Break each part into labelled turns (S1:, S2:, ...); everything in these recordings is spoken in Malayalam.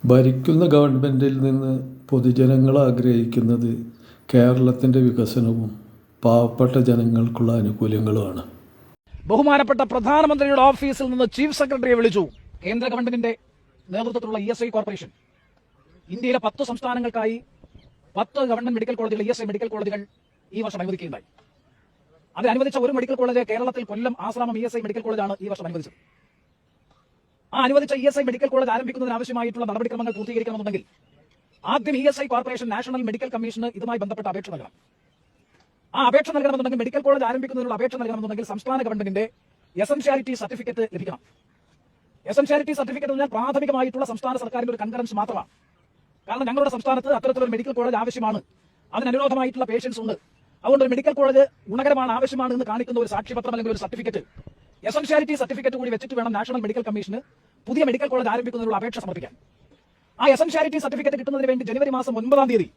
S1: ഭരിക്കുന്ന ഗവൺമെൻറ്റിൽ നിന്ന് പൊതുജനങ്ങൾ ആഗ്രഹിക്കുന്നത് കേരളത്തിൻ്റെ വികസനവും പാവപ്പെട്ട ജനങ്ങൾക്കുള്ള ആനുകൂല്യങ്ങളുമാണ്.
S2: ബഹുമാനപ്പെട്ട പ്രധാനമന്ത്രിയുടെ ഓഫീസിൽ നിന്ന് ചീഫ് സെക്രട്ടറിയെ വിളിച്ചു. കേന്ദ്ര ഗവൺമെന്റിന്റെ നേതൃത്വത്തിലുള്ള ESI കോർപ്പറേഷൻ ഇന്ത്യയിലെ 10 സംസ്ഥാനങ്ങൾക്കായി 10 ഗവൺമെന്റ് മെഡിക്കൽ കോളേജുകൾ, ESI മെഡിക്കൽ കോളേജുകൾ ഈ വർഷം അനുവദിക്കുകയുണ്ടായി. അതിൽ അനുവദിച്ച ഒരു മെഡിക്കൽ കോളേജ് കേരളത്തിൽ കൊല്ലം ആശ്രാമം ESI മെഡിക്കൽ കോളേജാണ് ഈ വർഷം അനുവദിച്ചത്. ആ അനുവദിച്ച ESI മെഡിക്കൽ കോളേജ് ആരംഭിക്കുന്നതിന് ആവശ്യമായിട്ടുള്ള നടപടിക്രമങ്ങൾ പൂർത്തീകരിക്കണമെന്നുണ്ടെങ്കിൽ ആദ്യം ESI corporation national medical commission ഇതുമായി ബന്ധപ്പെട്ട അപേക്ഷ നൽകണം. ആ അപേക്ഷ നൽകണമെന്നുണ്ടെങ്കിൽ, മെഡിക്കൽ കോളേജ് ആരംഭിക്കുന്നതിനുള്ള അപേക്ഷ നൽകണമെന്നുണ്ടെങ്കിൽ സംസ്ഥാന ഗവൺമെന്റിന്റെ എസൻഷ്യാലിറ്റി സർട്ടിഫിക്കറ്റ് ലഭിക്കണം. എസൻഷ്യാലിറ്റി സർട്ടിഫിക്കറ്റ് എന്ന് പറഞ്ഞാൽ പ്രാഥമികമായിട്ടുള്ള സംസ്ഥാന സർക്കാരിന്റെ ഒരു കൺകറൻസ് മാത്രമാണ്. കാരണം ഞങ്ങളുടെ സംസ്ഥാനത്ത് അത്തരത്തിലൊരു മെഡിക്കൽ കോളേജ് ആവശ്യമാണ്, അതിനനുരോധമായിട്ടുള്ള പേഷ്യൻസ് ഉണ്ട്. അതുകൊണ്ട് ഒരു മെഡിക്കൽ കോളേജ് ഗുണകരമാണ്, ആവശ്യമാണ് എന്ന് കാണിക്കുന്ന ഒരു സാക്ഷ്യപത്രം അല്ലെങ്കിൽ ഒരു സർട്ടിഫിക്കറ്റ്, എസൻഷ്യാലിറ്റി സർട്ടിഫിക്കറ്റ് കൂടി വെച്ചിട്ട് വേണം നാഷണൽ മെഡിക്കൽ കമ്മീഷന് പുതിയ മെഡിക്കൽ കോളേജ് ആരംഭിക്കുന്നതിനുള്ള അപേക്ഷ സമർപ്പിക്കാൻ. ആ എസൻഷ്യാലിറ്റി സർട്ടിഫിക്കറ്റ് കിട്ടുന്നതിന് വേണ്ടി ജനുവരി മാസം 9-ാം തീയതി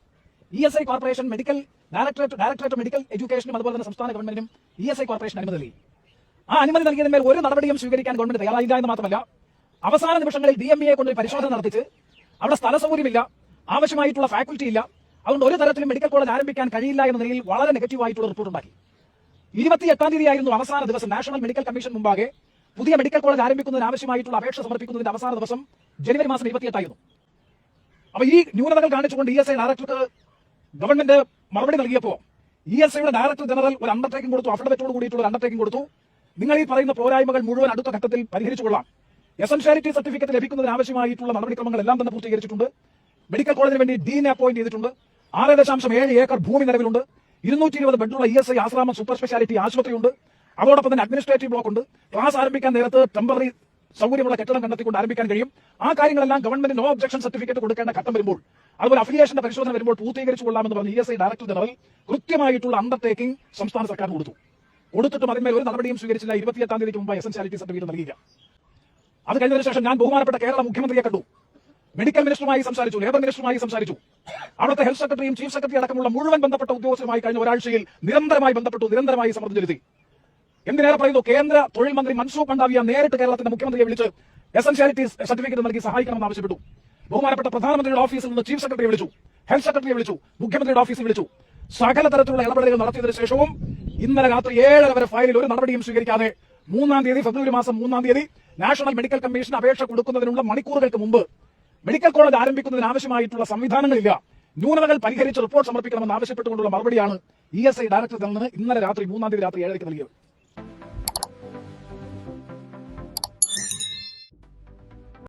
S2: ESI corporation medical directorate medical എഡ്യൂക്കേഷനും അതുപോലെ തന്നെ സംസ്ഥാന ഗവൺമെന്റിനും ESI കോർപ്പറേഷൻ അനുമതി നൽകി. ആ അനുമതി നൽകിയതിന്മേൽ ഒരു നടപടിയും സ്വീകരിക്കാൻ ഗവൺമെന്റ് തയ്യാറായില്ല എന്ന് മാത്രമല്ല, അവസാന നിമിഷങ്ങളിൽ DMEയെ കൊണ്ട് പരിശോധന നടത്തിച്ച് അവിടെ സ്ഥല സൗകര്യമില്ല, ആവശ്യമായിട്ടുള്ള ഫാക്കൽറ്റി ഇല്ല, അതുകൊണ്ട് ഒരു തരത്തിലും മെഡിക്കൽ കോളേജ് ആരംഭിക്കാൻ കഴിയില്ല എന്ന നിലയിൽ വളരെ നെഗറ്റീവായിട്ടുള്ള റിപ്പോർട്ട് ഉണ്ടാക്കി. 28-ാം തീയതി ആയിരുന്നു അവസാന ദിവസം. നാഷണൽ മെഡിക്കൽ കമ്മീഷൻ മുമ്പാകെ പുതിയ മെഡിക്കൽ കോളേജ് ആരംഭിക്കുന്നതിന് ആവശ്യമായിട്ടുള്ള അപേക്ഷ സമർപ്പിക്കുന്നതിന്റെ അവസാന ദിവസം ജനുവരി മാസം 28 ആയിരുന്നു. അപ്പൊ ഈ ന്യൂനതകൾ കാണിച്ചുകൊണ്ട് ESI ഡയറക്ടർക്ക് ഗവൺമെന്റ് മറുപടി നൽകിയപ്പോൾ ESIയുടെ ഡയറക്ടർ ജനറൽ ഒരു അണ്ടർടേക്കിംഗ് കൊടുത്തു, അഫിഡവിറ്റോട് കൂടിയിട്ടുള്ള ഒരു അണ്ടർടേക്കിംഗ് കൊടുത്തു. നിങ്ങൾ ഈ പറയുന്ന പോരായ്മകൾ മുഴുവൻ അടുത്ത ഘട്ടത്തിൽ പരിഹരിച്ചുകൊള്ളാം. എസൻഷ്യാലിറ്റി സർട്ടിഫിക്കറ്റ് ലഭിക്കുന്നതിന് ആവശ്യമായിട്ടുള്ള നടപടിക്രമങ്ങളെല്ലാം തന്നെ പൂർത്തീകരിച്ചിട്ടുണ്ട്. മെഡിക്കൽ കോളേജിന് വേണ്ടി ഡീനെ അപ്പോയിന്റ് ചെയ്തിട്ടുണ്ട്. 6.7 ഏക്കർ ഭൂമി നിലവിലുണ്ട്. 220 ബെഡുള്ള ESI ആശ്രാമം സൂപ്പർ സ്പെഷ്യാലിറ്റി ആശുപത്രിയുണ്ട്. അതോടൊപ്പം തന്നെ അഡ്മിനിസ്ട്രേറ്റീവ് ബ്ലോക്ക് ഉണ്ട്. ക്ലാസ് ആരംഭിക്കാൻ നേരത്ത് ടെമ്പററി സൗകര്യമുള്ള കെട്ടിടം കണ്ടെത്തിക്കൊണ്ട് ആരംഭിക്കാൻ കഴിയും. ആ കാര്യങ്ങളെല്ലാം ഗവൺമെന്റ് നോ ഒബ്ജക്ഷൻ സർട്ടിഫിക്കറ്റ് കൊടുക്കേണ്ട ഘട്ടം വരുമ്പോൾ, അതുപോലെ അഫിലിയേഷന്റെ പരിശോധന വരുമ്പോൾ പൂർത്തീകരിച്ചു കൊള്ളാമെന്ന് പറഞ്ഞ് ESI ഡയറക്ടർ ജനറൽ കൃത്യമായിട്ടുള്ള അണ്ടർടേക്കിംഗ് സംസ്ഥാന സർക്കാരിന് കൊടുത്തിട്ടും അതിന്മേൽ ഒരു നടപടിയും സ്വീകരിച്ചില്ല. 28-ാം തീയതിക്ക് മുമ്പ് എസൻഷ്യാലിറ്റി സർട്ടിഫിക്കറ്റ് നൽകിയില്ല. അത് കഴിഞ്ഞതിന് ശേഷം ഞാൻ ബഹുമാനപ്പെട്ട കേരള മുഖ്യമന്ത്രിയെ കണ്ടു, മെഡിക്കൽ മിനിസ്റ്ററുമായി സംസാരിച്ചു, ലേബർ മിനിസ്റ്ററുമായി സംസാരിച്ചു. അവിടുത്തെ ഹെൽത്ത് സെക്രട്ടറിയും ചീഫ് സെക്രട്ടറി അടക്കമുള്ള മുഴുവൻ ബന്ധപ്പെട്ട ഉദ്യോഗസ്ഥരുമായി കഴിഞ്ഞ ഒരാഴ്ചയിൽ നിരന്തരമായി ബന്ധപ്പെട്ടു, നിരന്തരമായി സമ്മർദ്ദം ചെലുത്തി. എന്തിനേറെ പറയുന്നു, കേന്ദ്ര തൊഴിൽ മന്ത്രി മൻസൂഖ് മണ്ഡാവിയ നേരിട്ട് കേരളത്തിന്റെ മുഖ്യമന്ത്രിയെ വിളിച്ച് എസൻഷ്യാലിറ്റി സർട്ടിഫിക്കറ്റ് നൽകി സഹായിക്കണമെന്ന് ആവശ്യപ്പെട്ടു. ബഹുമാനപ്പെട്ട പ്രധാനമന്ത്രിയുടെ ഓഫീസിൽ നിന്ന് ചീഫ് സെക്രട്ടറിയെ വിളിച്ചു, ഹെൽത്ത് സെക്രട്ടറിയെ വിളിച്ചു, മുഖ്യമന്ത്രിയുടെ ഓഫീസിൽ വിളിച്ചു. സകല തരത്തിലുള്ള ഇടപെടലുകൾ നടത്തിയതിനു ശേഷവും ഇന്നലെ രാത്രി 7:30 വരെ ഫയലിൽ ഒരു നടപടിയും സ്വീകരിക്കാതെ 3-ാം തീയതി, ഫെബ്രുവരി മാസം 3-ാം തീയതി നാഷണൽ മെഡിക്കൽ കമ്മീഷൻ അപേക്ഷ കൊടുക്കുന്നതിനുള്ള മണിക്കൂറുകൾക്ക് മുമ്പ് മെഡിക്കൽ കോളേജ് ആരംഭിക്കുന്നതിന് ആവശ്യമായിട്ടുള്ള സംവിധാനങ്ങളില്ല, ന്യൂനതകൾ പരിഹരിച്ച് റിപ്പോർട്ട് സമർപ്പിക്കണമെന്ന് ആവശ്യപ്പെട്ടുകൊണ്ടുള്ള മറുപടിയാണ് ESI ഡയറക്ടർ ജനറലിന് ഇന്നലെ രാത്രി 3-ാം തീയതി രാത്രി 7:30 നൽകിയത്.